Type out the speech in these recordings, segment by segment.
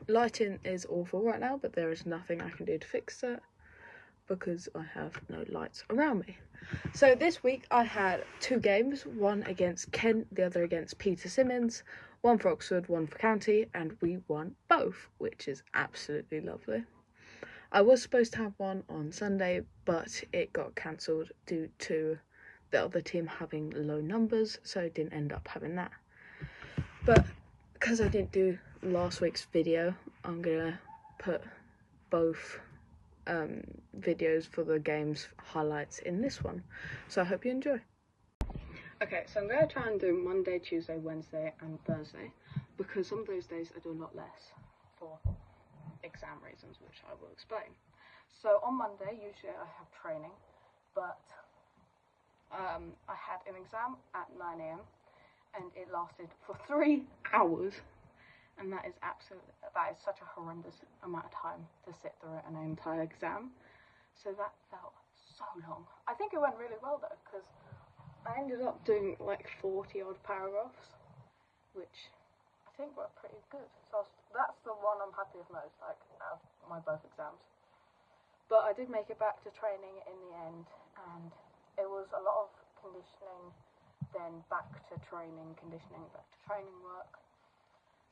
lighting is awful right now, but there is nothing I can do to fix that because I have no lights around me. So this week I had 2 games, one against Kent, the other against Peter Simmons, one for Oxford, one for County, and we won both, which is absolutely lovely. I was supposed to have one on Sunday, but it got cancelled due to the other team having low numbers, so I didn't end up having that. But because I didn't do last week's video, I'm gonna put both videos for the game's highlights in this one, so I hope you enjoy. Okay, so I'm going to try and do Monday, Tuesday, Wednesday and Thursday, because some of those days I do a lot less for exam reasons, which I will explain. So on Monday, usually I have training, but I had an exam at 9 AM and it lasted for 3 hours, and that is such a horrendous amount of time to sit through an entire exam. So that felt so long. I think it went really well though, because I ended up doing like 40 odd paragraphs, which I think were pretty good. So that's the one I'm happy with most, like out of my both exams. But I did make it back to training in the end, and it was a lot of conditioning, then back to training, conditioning, back to training work.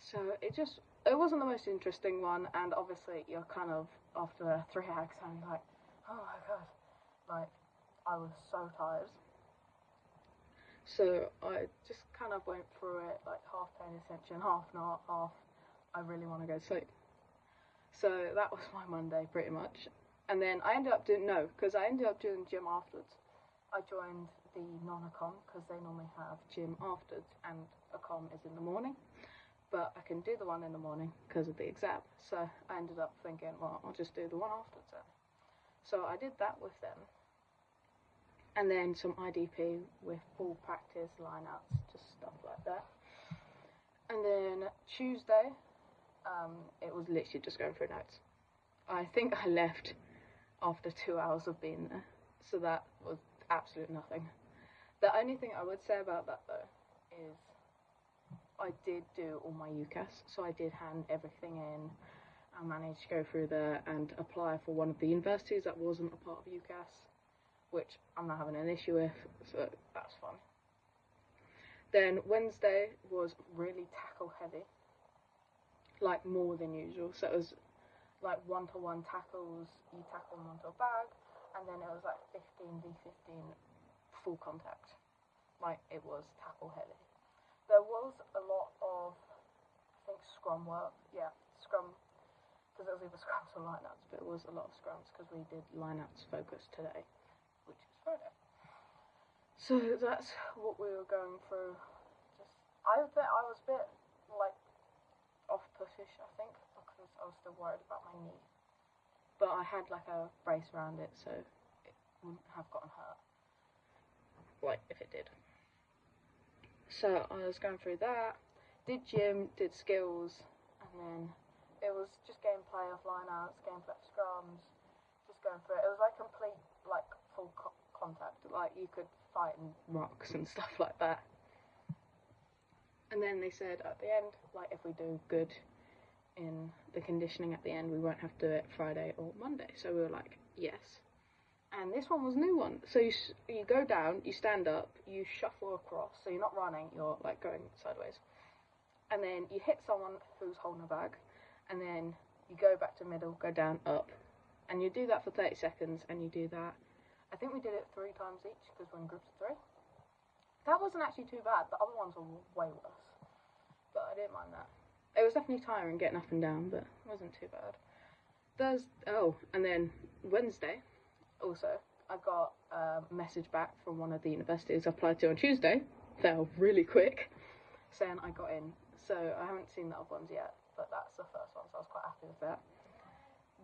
So it wasn't the most interesting one, and obviously you're kind of, after a 3-hour exam, like, oh my god, like, I was so tired. So I just kind of went through it, like half paying attention, half not, half I really want to go to sleep. So that was my Monday pretty much. And then I ended up doing gym afterwards. I joined the non-accom because they normally have gym afterwards and accom is in the morning. But I can do the one in the morning because of the exam. So I ended up thinking, well, I'll just do the one afterwards then. So I did that with them. And then some IDP with full practice, lineouts, just stuff like that. And then Tuesday, it was literally just going through notes. I think I left after 2 hours of being there. So that was absolute nothing. The only thing I would say about that though is I did do all my UCAS, so I did hand everything in. I managed to go through there and apply for one of the universities that wasn't a part of UCAS, which I'm not having an issue with, so that's fun. Then Wednesday was really tackle heavy, like more than usual. So it was like 1-to-1 tackles, you tackle them onto a bag, and then it was like 15v15 full contact. Like, it was tackle heavy. There was a lot of, I think, scrum work. Yeah, scrum, because it was either scrums or lineouts, but it was a lot of scrums because we did lineouts focus today, which is Friday. So that's what we were going through. I think I was a bit, like, off-push-ish, I think, because I was still worried about my knee. But I had, like, a brace around it, so it wouldn't have gotten hurt, like, if it did. So I was going through that, did gym, did skills, and then it was just gameplay of lineouts, gameplay of scrums, just going through it. It was like complete, like, full contact, like you could fight in rocks and stuff like that. And then they said at the end, like, if we do good in the conditioning at the end, we won't have to do it Friday or Monday. So we were like, yes. And this one was a new one. So you go down, you stand up, you shuffle across. So you're not running, you're like going sideways. And then you hit someone who's holding a bag. And then you go back to middle, go down, up. And you do that for 30 seconds, and you do that. I think we did it 3 times each because we're in groups of 3. That wasn't actually too bad. The other ones were way worse. But I didn't mind that. It was definitely tiring getting up and down, but it wasn't too bad. And then Wednesday, also, I got a message back from one of the universities I applied to on Tuesday. Fell really quick, saying I got in. So I haven't seen the other ones yet, but that's the first one, so I was quite happy with that.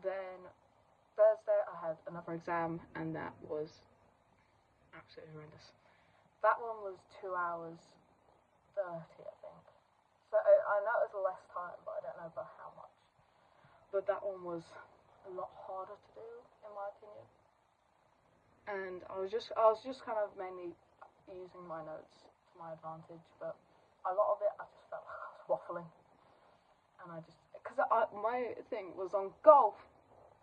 Then Thursday I had another exam, and that was absolutely horrendous. That one was 2 hours 30, I think. So I know it was less time, but I don't know by how much. But that one was a lot harder to do, in my opinion. And I was just kind of mainly using my notes to my advantage, but a lot of it I just felt like I was waffling. And because my thing was on golf.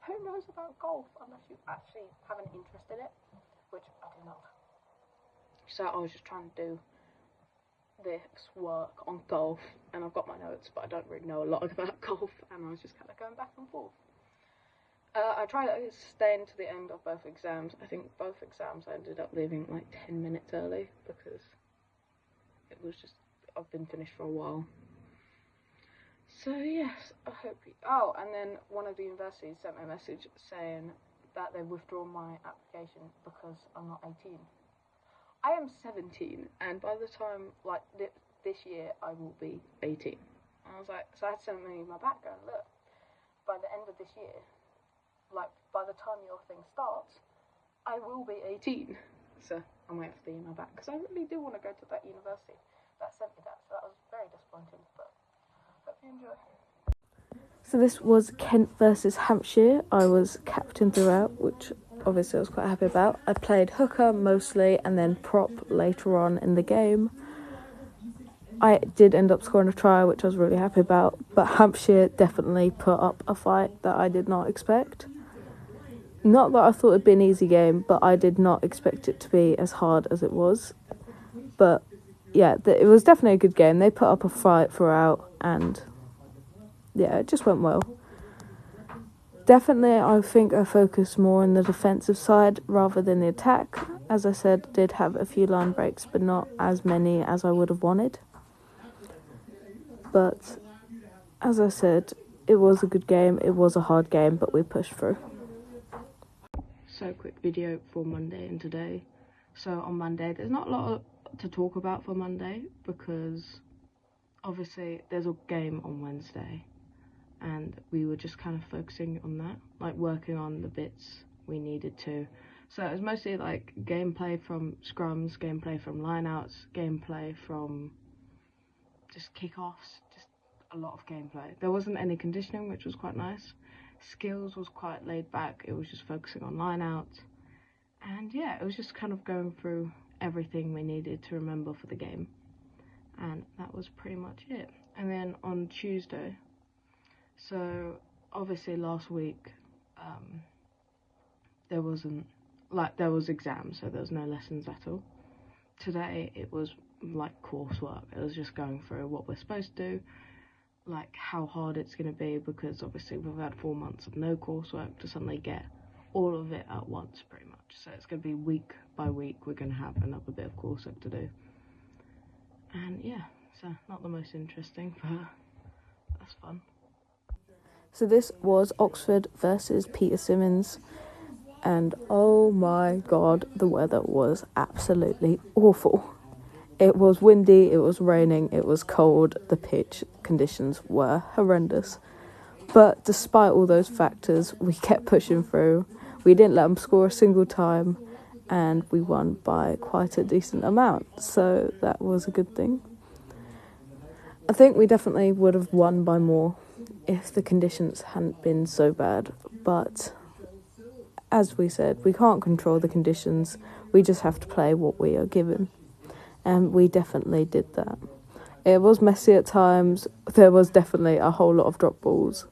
Who knows about golf unless you actually have an interest in it, which I do not. So I was just trying to do this work on golf, and I've got my notes, but I don't really know a lot about golf, and I was just kind of going back and forth. I tried staying to the end of both exams. I think both exams I ended up leaving like 10 minutes early because it was just, I've been finished for a while. So yes, I hope you... Oh, and then one of the universities sent me a message saying that they've withdrawn my application because I'm not 18. I am 17, and by the time, like, this year, I will be 18. And I was like, so I had to send me my back going, look, by the end of this year, like, by the time your thing starts, I will be 18. So I'm waiting for the email back, because I really do want to go to that university that sent me that, so that was very disappointing, but hope you enjoy. So this was Kent versus Hampshire. I was captain throughout, which obviously I was quite happy about. I played hooker mostly and then prop later on in the game. I did end up scoring a try, which I was really happy about, but Hampshire definitely put up a fight that I did not expect. Not that I thought it'd be an easy game, but I did not expect it to be as hard as it was. But yeah, it was definitely a good game. They put up a fight throughout, and yeah, it just went well. Definitely, I think I focused more on the defensive side rather than the attack. As I said, did have a few line breaks, but not as many as I would have wanted. But as I said, it was a good game. It was a hard game, but we pushed through. So quick video for Monday and today. So on Monday, there's not a lot to talk about for Monday because obviously there's a game on Wednesday. And we were just kind of focusing on that, like working on the bits we needed to. So it was mostly like gameplay from scrums, gameplay from lineouts, gameplay from just kickoffs, just a lot of gameplay. There wasn't any conditioning, which was quite nice. Skills was quite laid back. It was just focusing on lineouts. And yeah, it was just kind of going through everything we needed to remember for the game. And that was pretty much it. And then on Tuesday, so obviously last week there was exams, so there was no lessons at all. Today it was like coursework. It was just going through what we're supposed to do, like how hard it's going to be, because obviously we've had 4 months of no coursework to suddenly get all of it at once pretty much. So it's going to be week by week we're going to have another bit of coursework to do. And yeah, so not the most interesting, but that's fun. So this was Oxford versus Peter Symonds, and oh my god, the weather was absolutely awful. It was windy, it was raining, it was cold, the pitch conditions were horrendous. But despite all those factors, we kept pushing through. We didn't let them score a single time, and we won by quite a decent amount, so that was a good thing. I think we definitely would have won by more if the conditions hadn't been so bad, but as we said, we can't control the conditions, we just have to play what we are given, and we definitely did that. It was messy at times, there was definitely a whole lot of drop balls,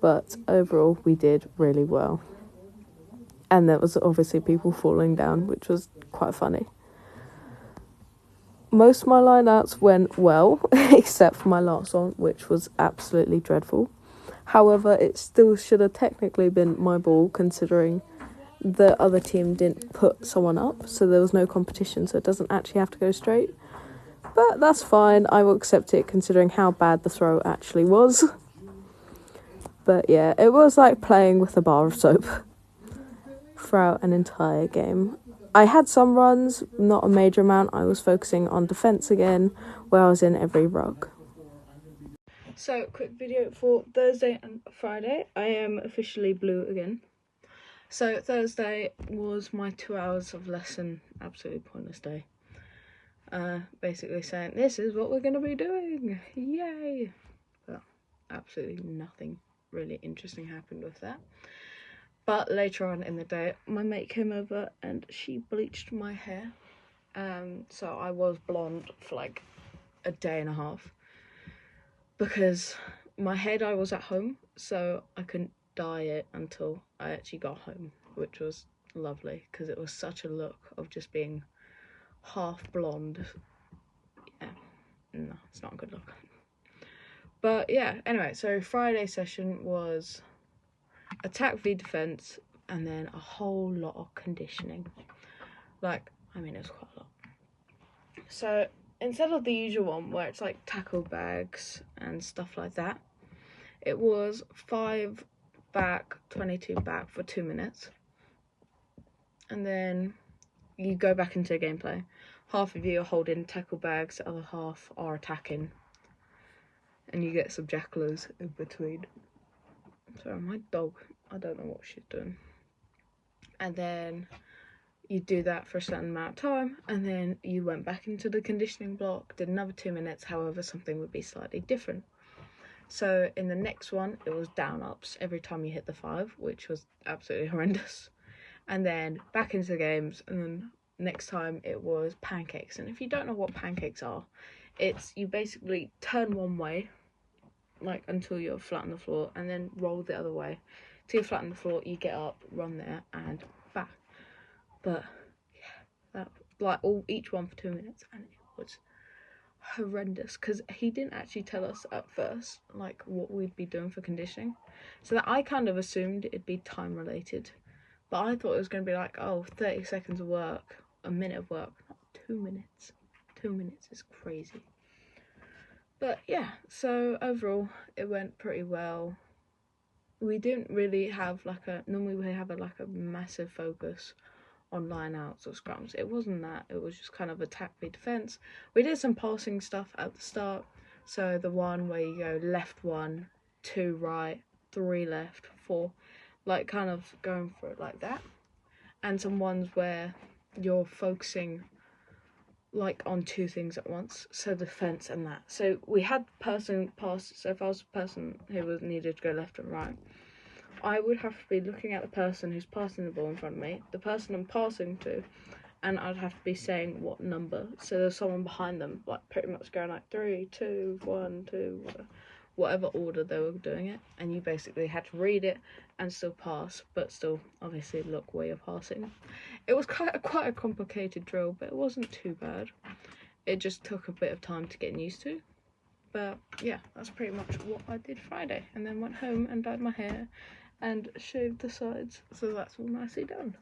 but overall we did really well. And there was obviously people falling down, which was quite funny. Most of my lineouts went well, except for my last one, which was absolutely dreadful. However, it still should have technically been my ball, considering the other team didn't put someone up, so there was no competition, so it doesn't actually have to go straight. But that's fine, I will accept it, considering how bad the throw actually was. But yeah, it was like playing with a bar of soap throughout an entire game. I had some runs, not a major amount. I was focusing on defence again, where I was in every ruck. So, quick video for Thursday and Friday. I am officially blue again. So, Thursday was my 2 hours of lesson. Absolutely pointless day. Basically saying, this is what we're going to be doing. Yay! But absolutely nothing really interesting happened with that. But later on in the day, my mate came over and she bleached my hair. So I was blonde for like a day and a half. Because my hair dye was at home, so I couldn't dye it until I actually got home, which was lovely because it was such a look of just being half blonde. Yeah, no, it's not a good look. But yeah, anyway, so Friday session was attack v defense and then a whole lot of conditioning. Like, I mean, it's quite a lot. So instead of the usual one where it's like tackle bags and stuff like that, it was 5 back, 22 back for 2 minutes. And then you go back into gameplay. Half of you are holding tackle bags, the other half are attacking. And you get some jackalers in between. Sorry, my dog, I don't know what she's doing. And then you do that for a certain amount of time, and then you went back into the conditioning block, did another 2 minutes, however something would be slightly different. So in the next one, it was down-ups every time you hit the 5, which was absolutely horrendous. And then back into the games, and then next time it was pancakes. And if you don't know what pancakes are, it's you basically turn one way, like until you're flat on the floor, and then roll the other way. Till you're flat on the floor, you get up, run there, and back. But yeah, that like each one for 2 minutes, and it was horrendous because he didn't actually tell us at first like what we'd be doing for conditioning, so that I kind of assumed it'd be time related, but I thought it was going to be like, oh, 30 seconds of work, a minute of work. Not 2 minutes. 2 minutes is crazy. But yeah, so overall it went pretty well. We didn't really have normally we have a massive focus on line outs or scrums. It wasn't that. It was just kind of attack v defense. We did some passing stuff at the start. So the one where you go left 1, 2 right, 3 left, 4, like kind of going for it like that. And some ones where you're focusing like on 2 things at once, so defense and that. So we had person pass. So if I was the person who was needed to go left and right, I would have to be looking at the person who's passing the ball in front of me, the person I'm passing to, and I'd have to be saying what number. So there's someone behind them, like pretty much going like 3, 2, 1, 2, whatever order they were doing it, and you basically had to read it and still pass, but still obviously look where you're passing. It was quite a complicated drill, but it wasn't too bad. It just took a bit of time to get used to. But yeah, that's pretty much what I did Friday, and then went home and dyed my hair and shaved the sides, so that's all nicely done.